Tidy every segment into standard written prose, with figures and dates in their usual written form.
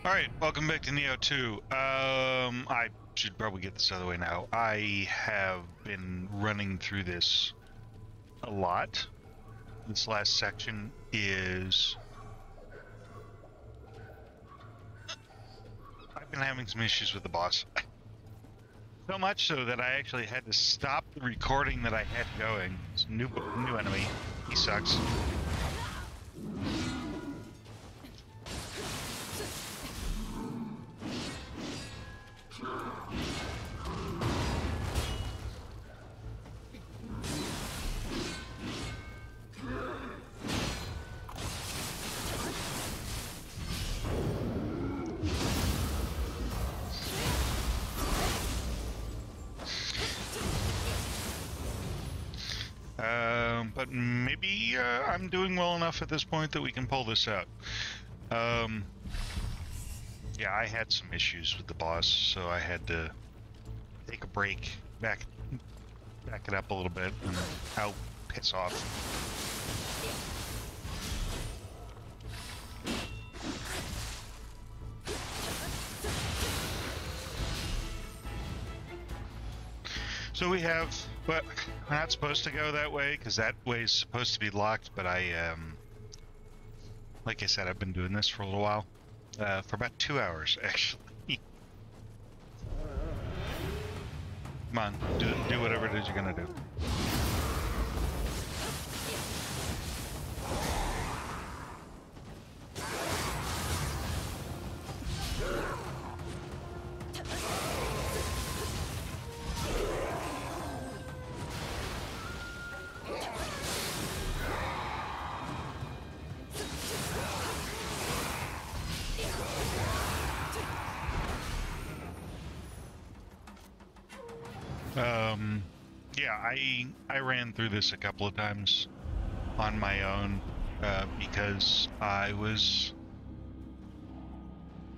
Alright, welcome back to Neo 2. I should probably get this out of the way now. I have been running through this a lot. This last section is... I've been having some issues with the boss. So much so that I actually had to stop the recording that I had going. It's a new enemy. He sucks. But maybe I'm doing well enough at this point that we can pull this out. Yeah, I had some issues with the boss, so I had to take a break, back it up a little bit, and I'll piss off. So we have, but we're not supposed to go that way because that way is supposed to be locked. But like I said, I've been doing this for a little while, for about 2 hours actually. Come on, do whatever it is you're gonna do. Yeah, I ran through this a couple of times on my own because I was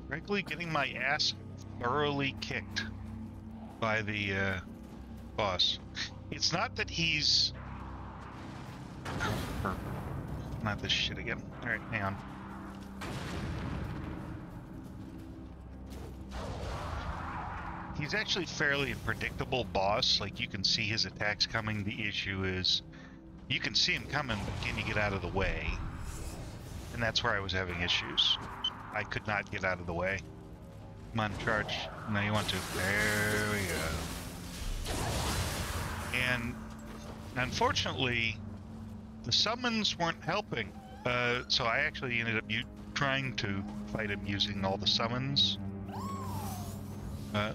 frankly getting my ass thoroughly kicked by the boss. It's not that he's... Not this shit again. Alright, hang on. He's actually fairly a predictable boss. Like, you can see his attacks coming. The issue is you can see him coming, but can you get out of the way? And that's where I was having issues. I could not get out of the way. Come on, charge. No, you want to. There we go. And unfortunately, the summons weren't helping. So I actually ended up trying to fight him using all the summons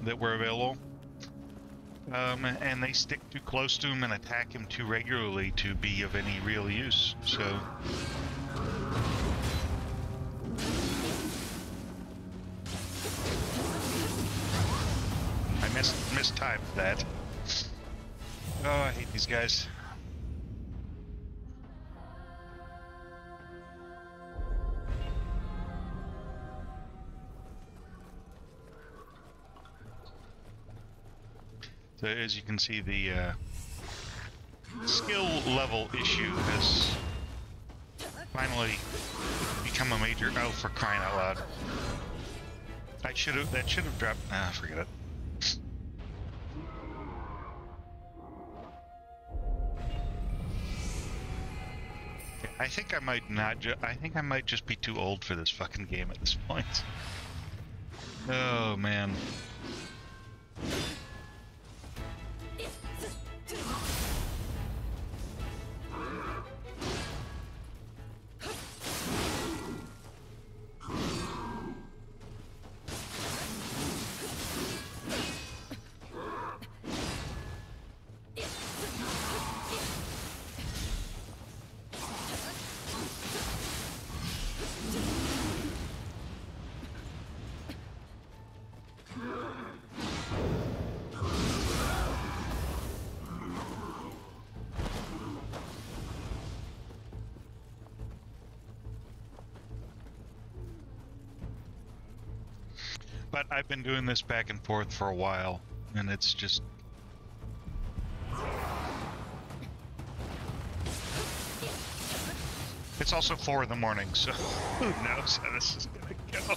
that were available, and they stick too close to him and attack him too regularly to be of any real use. So I mistimed that. Oh, I hate these guys. So as you can see, the skill level issue has finally become a major... Oh, for crying out loud. That should have dropped... Ah, forget it. I think I might not I think I might just be too old for this fucking game at this point. Oh, man. But I've been doing this back and forth for a while, and it's just... It's also 4 in the morning, so who knows how this is gonna go.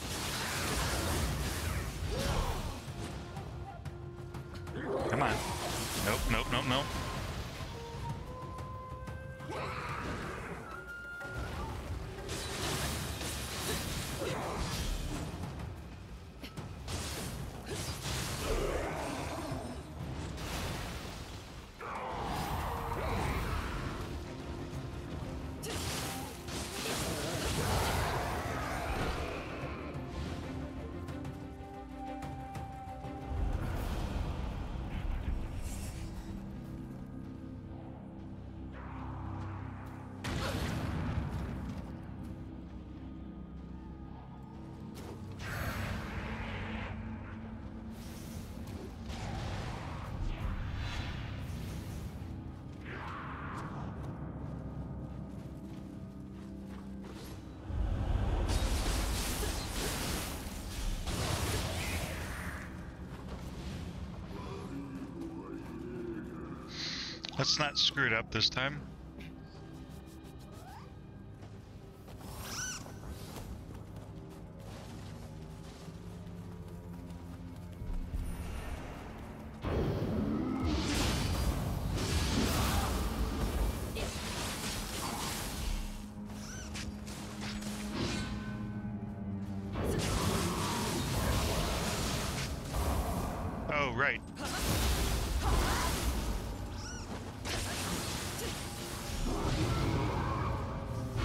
on. Nope, nope, nope, nope. Let's not screw it up this time. Oh, right.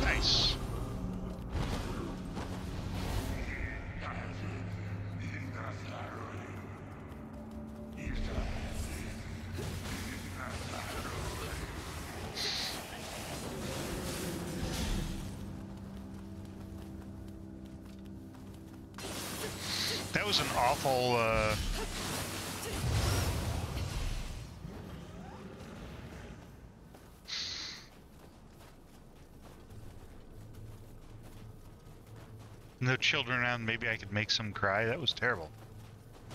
Nice. That was an awful, no children around. Maybe I could make some cry. That was terrible.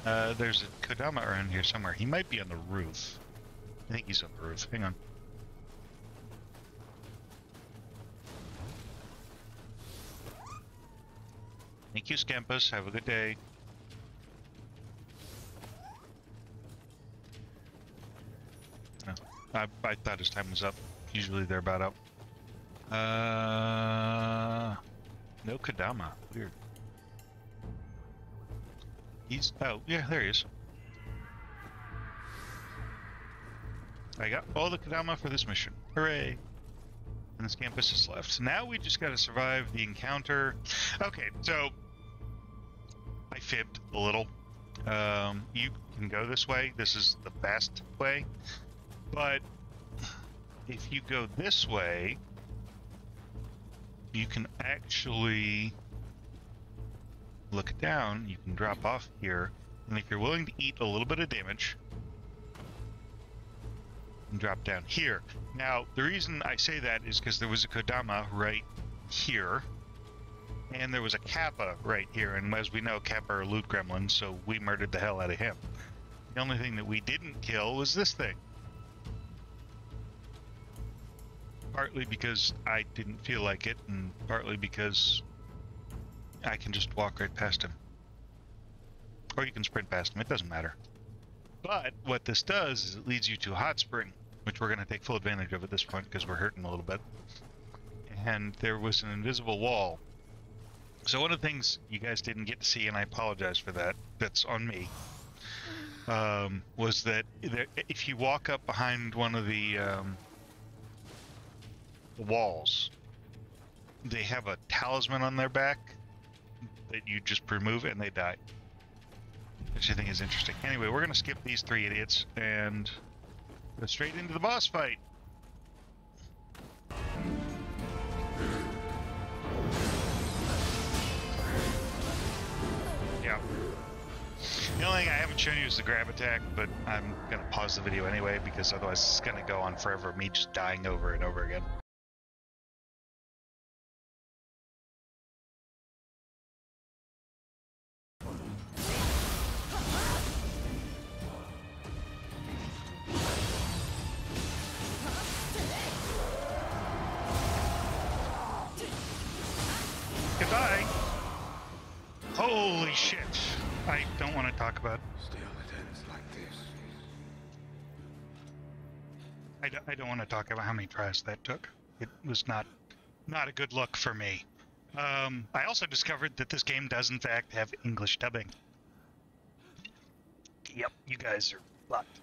There's a Kodama around here somewhere. He might be on the roof. I think he's on the roof. Hang on. Thank you, Scampus. Have a good day. Oh, I thought his time was up. Usually they're about up. No Kodama. Weird. He's... Oh, yeah, there he is. I got all the Kodama for this mission. Hooray! And this campus is left. Now we just gotta survive the encounter. Okay, so... I fibbed a little. You can go this way. This is the best way. But... if you go this way... you can actually look down. You can drop off here, and if you're willing to eat a little bit of damage, you can drop down here. Now, the reason I say that is because there was a Kodama right here, and there was a Kappa right here, and as we know, Kappa are loot gremlins, so we murdered the hell out of him. The only thing that we didn't kill was this thing. Partly because I didn't feel like it, and partly because I can just walk right past him. Or you can sprint past him, it doesn't matter. But what this does is it leads you to a hot spring, which we're going to take full advantage of at this point because we're hurting a little bit. And there was an invisible wall. So one of the things you guys didn't get to see, and I apologize for that, that's on me, was that if you walk up behind one of the walls, they have a talisman on their back that you just remove and they die, which I think is interesting. Anyway, we're gonna skip these three idiots and go straight into the boss fight. Yeah. The only thing I haven't shown you is the grab attack, but I'm gonna pause the video anyway because otherwise it's gonna go on forever, me just dying over and over again. Goodbye. Holy shit. I don't want to talk about. Still, it ends like this. I don't want to talk about how many tries that took. It was not a good look for me. I also discovered that this game does in fact have English dubbing. Yep, you guys are fucked.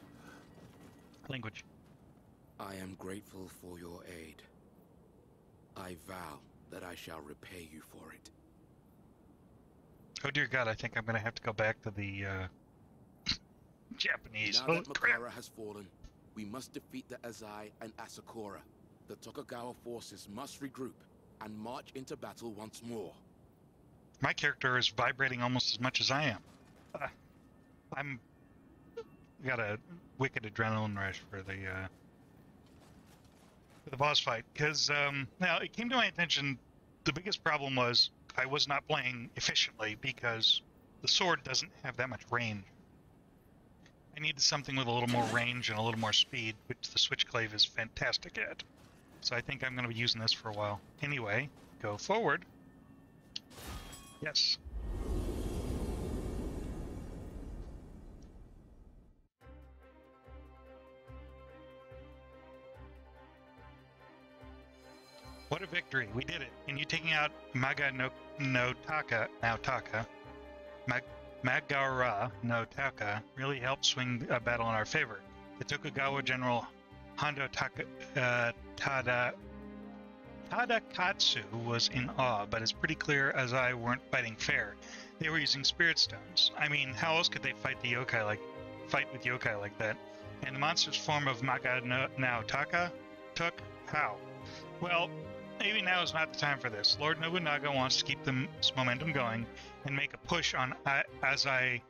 Language. I am grateful for your aid. I vow that I shall repay you for it. Oh dear God, I think I'm gonna have to go back to the Japanese. Now that Magara has fallen, we must defeat the Azai and Asakura. The Tokugawa forces must regroup and march into battle once more. My character is vibrating almost as much as I am. I'm got a wicked adrenaline rush for the boss fight, because now it came to my attention the biggest problem was I was not playing efficiently because the sword doesn't have that much range. I needed something with a little more range and a little more speed, which the Switchclave is fantastic at. So I think I'm going to be using this for a while. Anyway, go forward. Yes. What a victory. We did it. And you taking out Magara Naotaka, Magara Naotaka really helped swing a battle in our favor. The Tokugawa General Hondo Katsuie was in awe, but it's pretty clear Azai weren't fighting fair. They were using spirit stones. I mean, how else could they fight with yokai like that? And the monster's form of Magara Naotaka took? How? Well, maybe now is not the time for this. Lord Nobunaga wants to keep this momentum going and make a push on Azai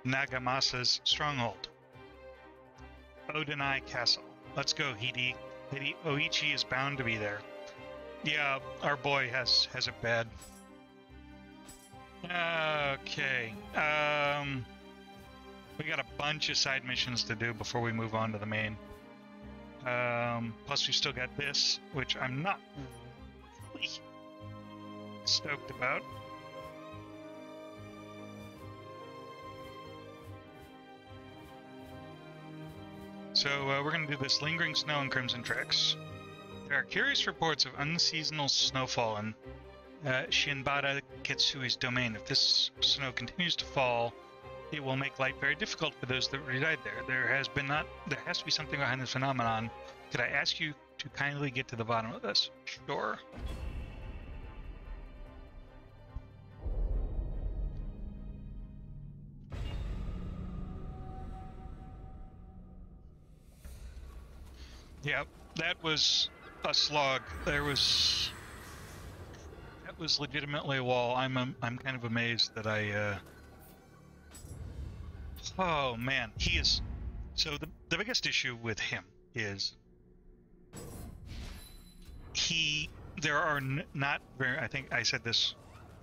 Nagamasa's stronghold, Odenai Castle. Let's go, Hidi. Oichi is bound to be there. Yeah, our boy has it bad. Okay. We got a bunch of side missions to do before we move on to the main. Plus we still got this, which I'm not really stoked about. So we're going to do this Lingering Snow and Crimson Tracks. There are curious reports of unseasonal snowfall in Shibata Katsuie's domain. If this snow continues to fall, it will make life very difficult for those that reside there. There has to be something behind this phenomenon. Could I ask you to kindly get to the bottom of this? Sure. Yeah, that was a slog. That was legitimately a wall. I'm kind of amazed that I oh man, he is. So the biggest issue with him is there are not very, I think I said this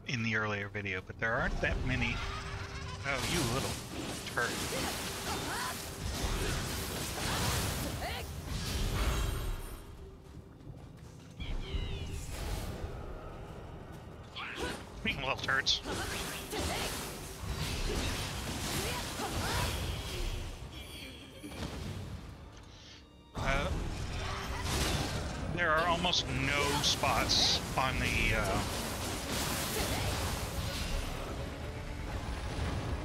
in the earlier video, but there aren't that many. Oh, you little turd. Speaking of little turds. There are almost no spots on the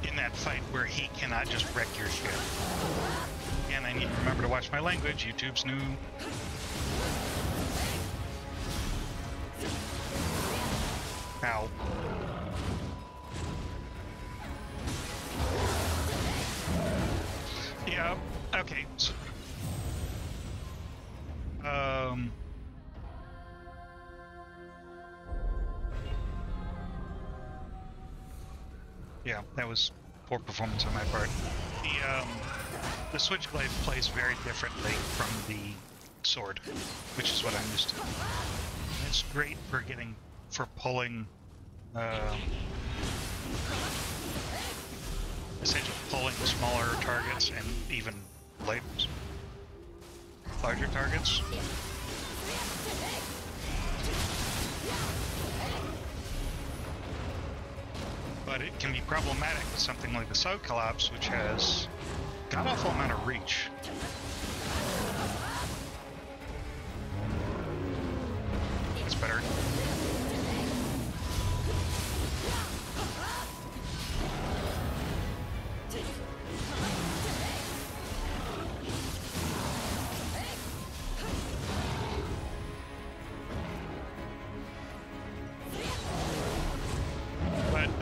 in that fight where he cannot just wreck your ship. And I need to remember to watch my language. YouTube's new. Ow. Yeah, okay. So, yeah, that was poor performance on my part. The Switchblade plays very differently from the sword, which is what I'm used to. It's great for pulling, essentially pulling smaller targets and even larger targets. But it can be problematic with something like the Cyclops, which has god-awful amount of reach.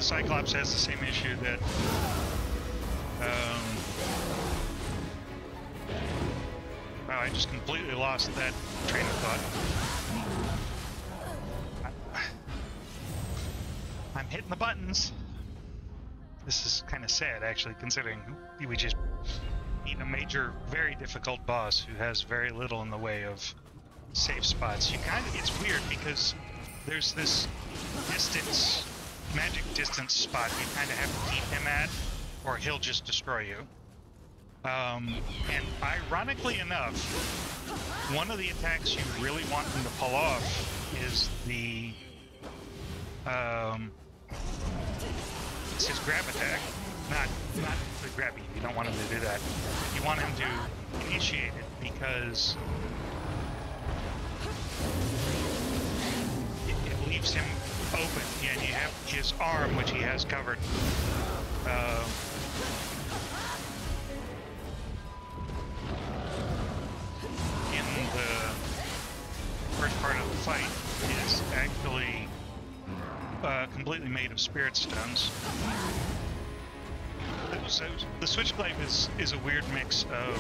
Cyclops has the same issue that wow, I just completely lost that train of thought. I'm hitting the buttons. This is kind of sad, actually, considering we just beat a major, very difficult boss who has very little in the way of safe spots. It's weird because there's this distance, magic distance spot you kind of have to keep him at, or he'll just destroy you. And ironically enough, one of the attacks you really want him to pull off is the it's his grab attack. Not the grabby. You don't want him to do that. You want him to initiate it because it leaves him open, and you have his arm, which he has covered. In the first part of the fight, is actually completely made of spirit stones. So the Switchblade is a weird mix of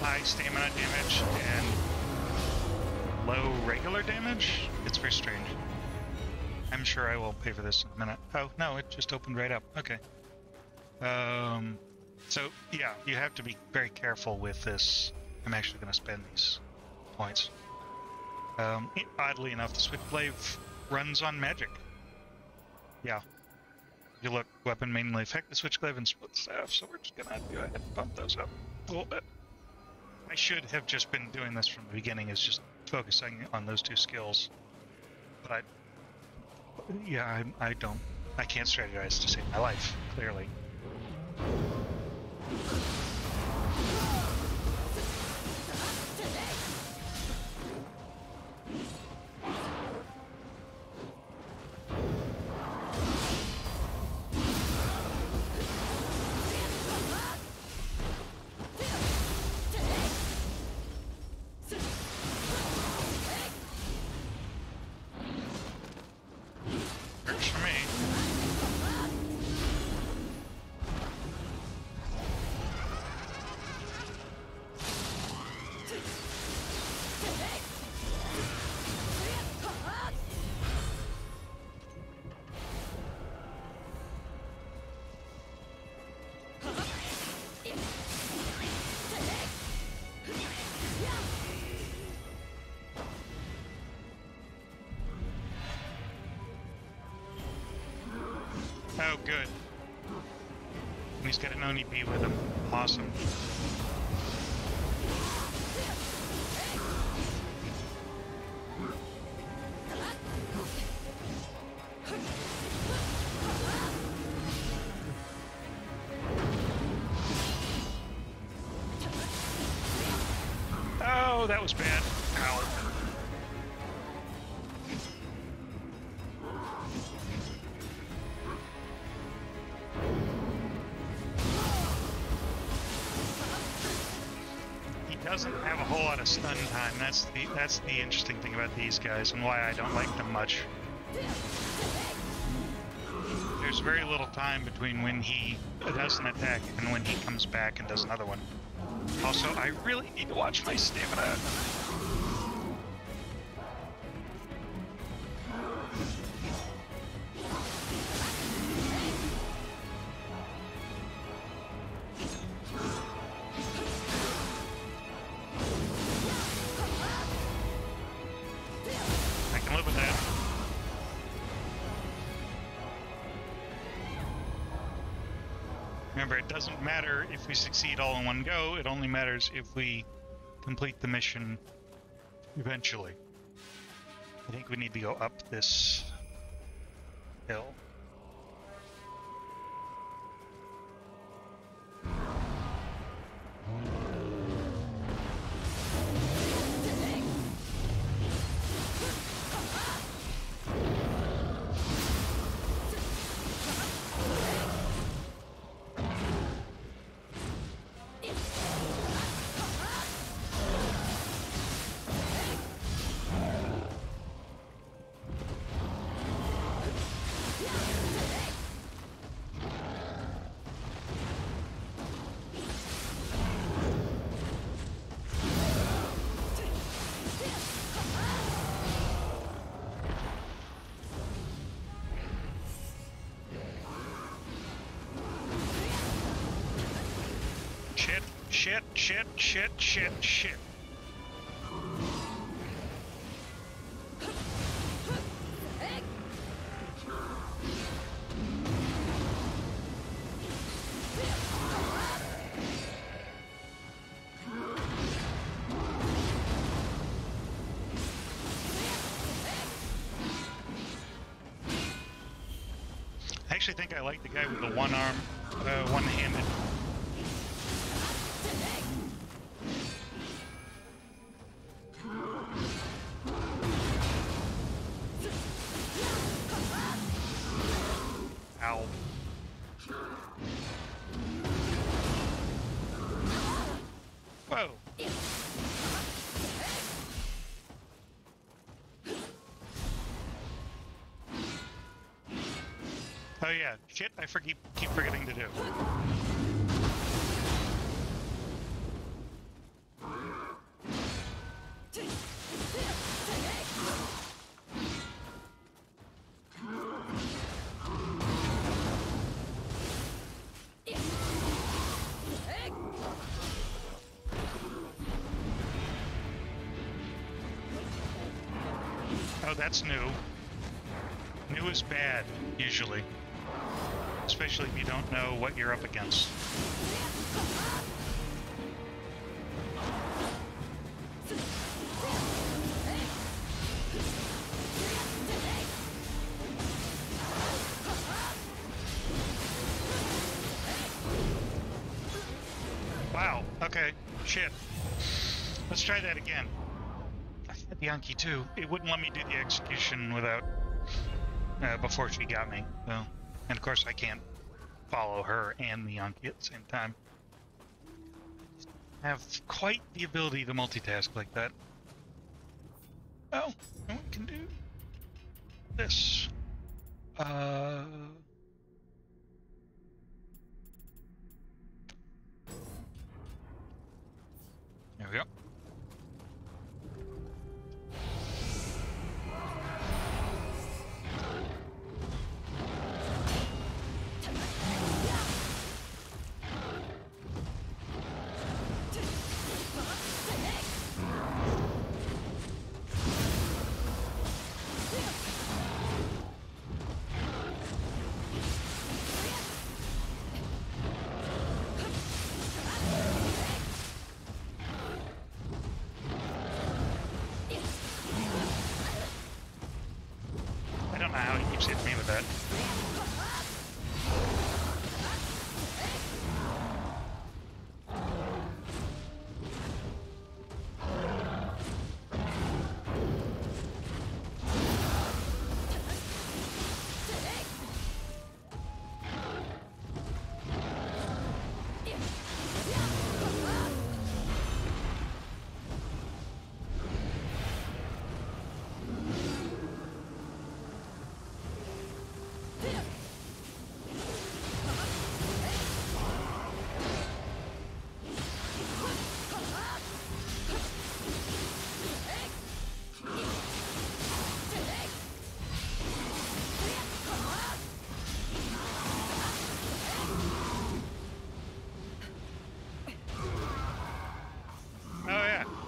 high stamina damage and low regular damage. It's very strange. I'm sure I will pay for this in a minute. Oh, no, it just opened right up. Okay. So, yeah, you have to be very careful with this. I'm actually going to spend these points. Oddly enough, the Switchblade runs on magic. Yeah. You look, weapon mainly affect the Switchblade and split staff, so we're just gonna go ahead and bump those up a little bit. I should have just been doing this from the beginning, is just focusing on those two skills. But yeah, I can't strategize to save my life, clearly. Oh, good. And he's got an Oni B with him. Awesome. Oh, that was bad. Ow. Doesn't have a whole lot of stun time. That's the interesting thing about these guys and why I don't like them much. There's very little time between when he does an attack and when he comes back and does another one. Also, I really need to watch my stamina. Remember, it doesn't matter if we succeed all in one go, it only matters if we complete the mission eventually. I think we need to go up this hill. Shit, shit, shit, shit, shit. I actually think I like the guy with the one arm, one-handed. Ow. Whoa. Oh yeah, shit, I keep forgetting to do. Oh, that's new. New is bad, usually. Especially if you don't know what you're up against. Wow, okay, shit. Let's try that again. I had the Anki too. It wouldn't let me do the execution without, before she got me, so. And of course I can't follow her and the Anki at the same time. I have quite the ability to multitask like that. Oh, and we can do this. There we go. How he keeps hitting me with that.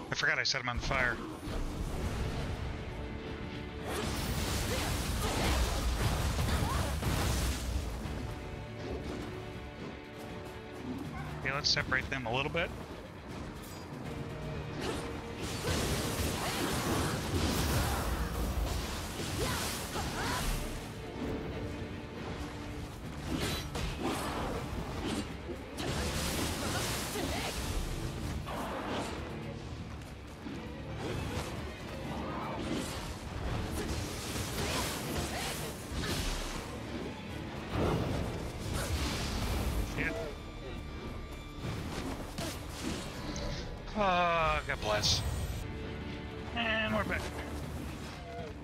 I forgot I set him on fire. Okay, let's separate them a little bit. Oh, God bless. And we're back.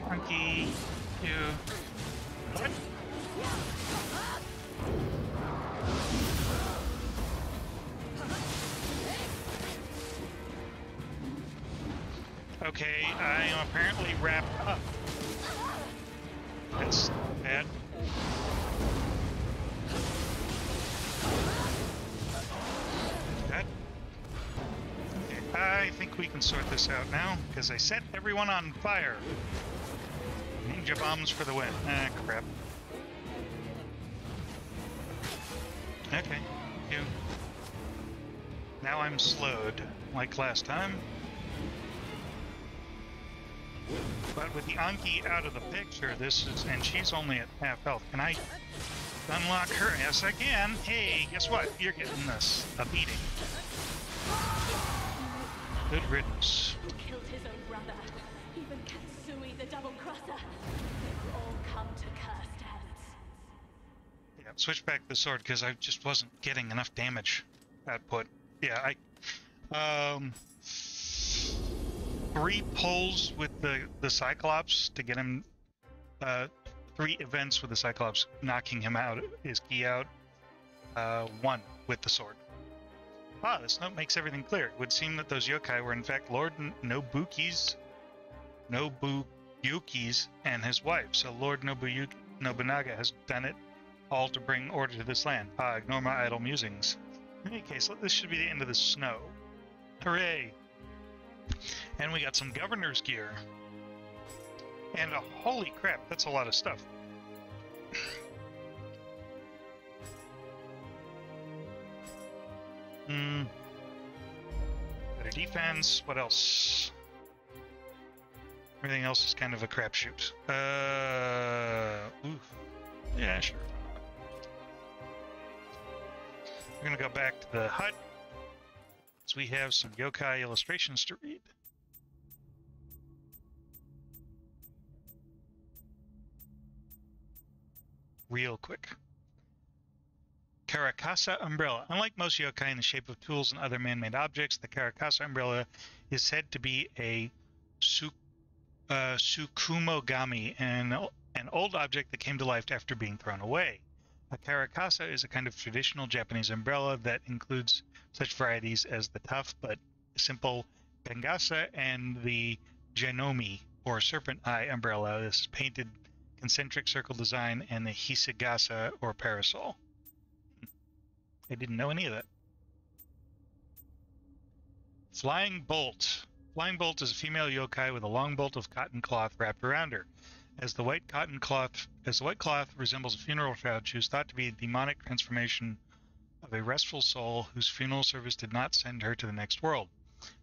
Monkey, you. What? Okay, I am apparently wrapped up. That's bad. That. can sort this out now, because I set everyone on fire. Ninja bombs for the win. Ah, crap. Okay, you. Now I'm slowed, like last time. But with the Anki out of the picture, this is, and she's only at half health. Can I unlock her? Yes, I can. Hey, guess what? You're getting this. A beating. Good riddance. He killed his own brother. Even Katsuie, the double crosser. They've all come to cursed ends. Yeah, switch back the sword because I just wasn't getting enough damage output. Yeah, 3 pulls with the Cyclops to get him, 3 events with the Cyclops knocking him out, his key out, 1 with the sword. Ah, this note makes everything clear. It would seem that those yokai were in fact Lord Nobuyuki's and his wife, so Lord Nobunaga has done it all to bring order to this land. Ah, ignore my idle musings. In any case, this should be the end of the snow. Hooray! And we got some governor's gear. And holy crap, that's a lot of stuff. Better defense. What else? Everything else is kind of a crapshoot. Oof. Yeah, sure. We're gonna go back to the hut. So we have some yokai illustrations to read. Real quick. Karakasa umbrella. Unlike most yokai in the shape of tools and other man-made objects, the Karakasa umbrella is said to be a Tsukumogami, an old object that came to life after being thrown away. A Karakasa is a kind of traditional Japanese umbrella that includes such varieties as the tough but simple Bengasa and the Genomi, or serpent eye umbrella. This is painted concentric circle design, and the Hisagasa, or parasol. I didn't know any of that. Flying Bolt. Flying Bolt is a female yokai with a long bolt of cotton cloth wrapped around her. As the white cloth resembles a funeral shroud, she was thought to be a demonic transformation of a restful soul whose funeral service did not send her to the next world.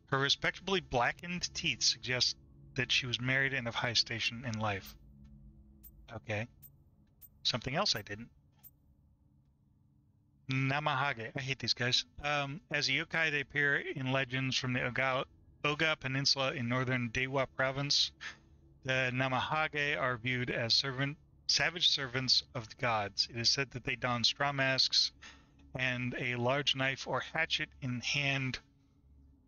Her respectably blackened teeth suggest that she was married and of high station in life. Okay. Something else I didn't. Namahage. I hate these guys. As a yokai, they appear in legends from the Oga Peninsula in northern Dewa province. The Namahage are viewed as savage servants of the gods. It is said that they don straw masks and a large knife or hatchet in hand,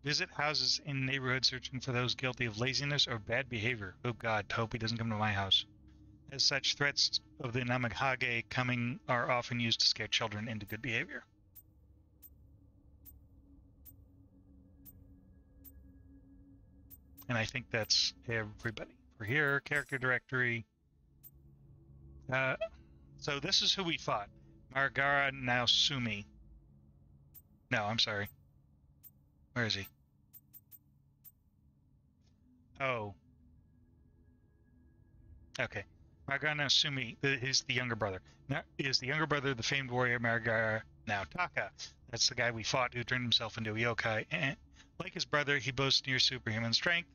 visit houses in neighborhoods searching for those guilty of laziness or bad behavior. Oh God, hope he doesn't come to my house. As such, threats of the Namahage coming are often used to scare children into good behavior. And I think that's everybody. For here, character directory. So this is who we fought. Magara Naotaka. No, I'm sorry. Where is he? Oh. Okay. Magara Naotaka is the younger brother. Now, is the younger brother the famed warrior Magara Naotaka? That's the guy we fought who turned himself into a yokai. And like his brother, he boasts near superhuman strength.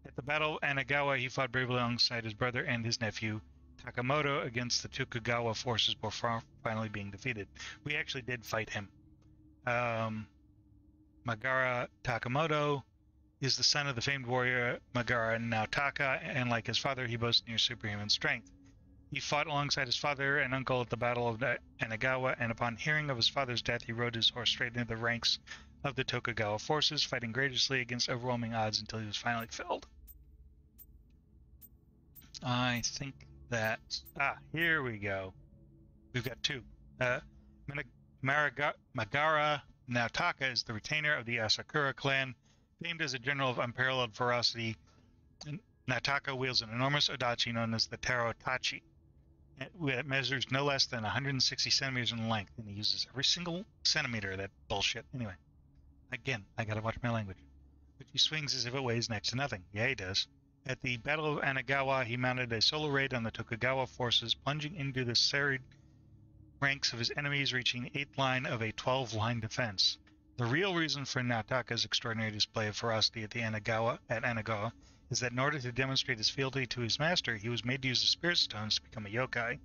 At the Battle of Anagawa, he fought bravely alongside his brother and his nephew Takamoto against the Tokugawa forces before finally being defeated. We actually did fight him. Magara Takamoto is the son of the famed warrior Magara Naotaka, and like his father, he boasts near superhuman strength. He fought alongside his father and uncle at the Battle of Anagawa, and upon hearing of his father's death, he rode his horse straight into the ranks of the Tokugawa forces, fighting courageously against overwhelming odds until he was finally felled. I think that... here we go. We've got 2. Magara Naotaka is the retainer of the Asakura clan. Famed as a general of unparalleled ferocity, Naotaka wields an enormous odachi known as the Taro Tachi. It measures no less than 160 centimeters in length, and he uses every single centimeter of that bullshit. Anyway, again, I gotta watch my language. but he swings as if it weighs next to nothing. Yeah, he does. At the Battle of Anagawa, he mounted a solo raid on the Tokugawa forces, plunging into the serried ranks of his enemies, reaching the 8th line of a 12-line defense. The real reason for Naotaka's extraordinary display of ferocity at Anagawa is that in order to demonstrate his fealty to his master, he was made to use the spirit stones to become a yokai.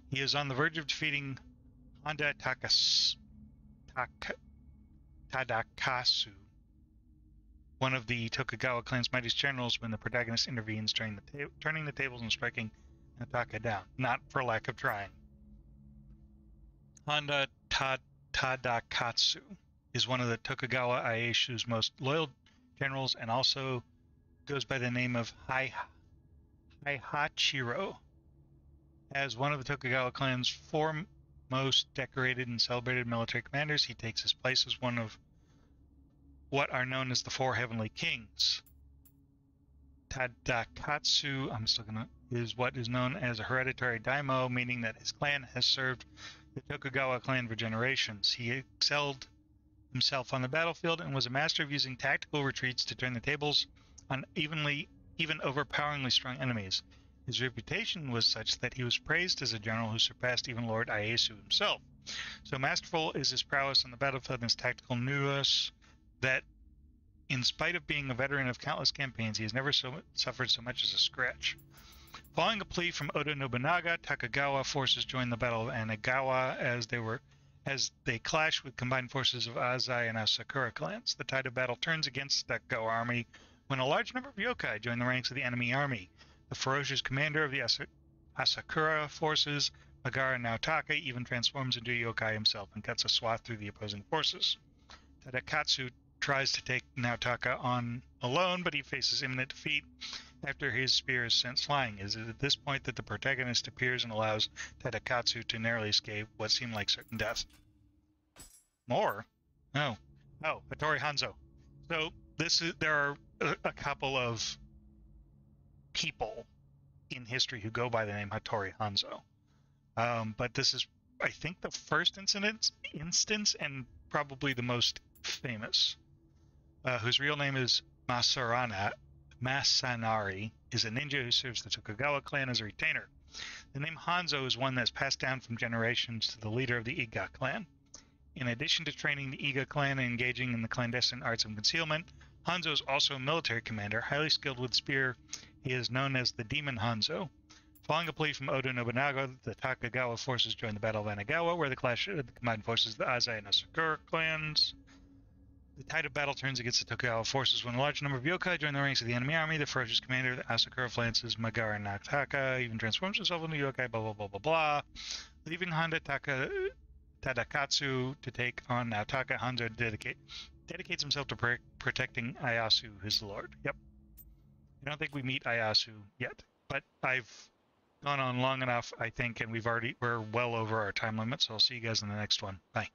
He is on the verge of defeating Honda Tadakasu, one of the Tokugawa clan's mightiest generals, when the protagonist intervenes, turning the tables and striking Naotaka down, not for lack of trying. Honda Tadakatsu is one of the Tokugawa Ieyasu's most loyal generals and also goes by the name of Haihachiro. As one of the Tokugawa clan's 4 most decorated and celebrated military commanders, he takes his place as one of what are known as the 4 Heavenly Kings. Tadakatsu, is what is known as a hereditary daimyo, meaning that his clan has served the Tokugawa clan for generations. He excelled himself on the battlefield and was a master of using tactical retreats to turn the tables on even overpoweringly strong enemies. His reputation was such that he was praised as a general who surpassed even Lord Ieyasu himself. So masterful is his prowess on the battlefield and his tactical nous that, in spite of being a veteran of countless campaigns, he has never suffered so much as a scratch. Following a plea from Oda Nobunaga, Tokugawa forces joined the Battle of Anagawa as they clash with combined forces of Azai and Asakura clans. The tide of battle turns against the Tokugawa army when a large number of yokai join the ranks of the enemy army. The ferocious commander of the Asakura forces, Magara Naotaka, even transforms into a yokai himself and cuts a swath through the opposing forces. Tadakatsu tries to take Naotaka on alone, but he faces imminent defeat after his spear is sent flying. It is at this point that the protagonist appears and allows Tadakatsu to narrowly escape what seemed like certain death. More? Oh, Hattori Hanzo. So there are a couple of people in history who go by the name Hattori Hanzo. But this is, I think, the first instance and probably the most famous, whose real name is Masanari, is a ninja who serves the Tokugawa clan as a retainer. The name Hanzo is one that's passed down from generations to the leader of the Iga clan. In addition to training the Iga clan and engaging in the clandestine arts of concealment, Hanzo is also a military commander, highly skilled with spear. He is known as the Demon Hanzo. Following a plea from Oda Nobunaga, the Tokugawa forces joined the Battle of Anagawa, where the clash of the combined forces of the Azai and Asakura clans. The tide of battle turns against the Tokugawa forces when a large number of yokai join the ranks of the enemy army. The ferocious commander of the Asakura flances, Magara Naotaka, even transforms himself into yokai, blah, blah, blah, blah, blah. Leaving Honda Tadakatsu to take on Naotaka, Hanzo dedicates himself to protecting Ieyasu, his lord. Yep. I don't think we meet Ieyasu yet, but I've gone on long enough, I think, and we're well over our time limit, so I'll see you guys in the next one. Bye.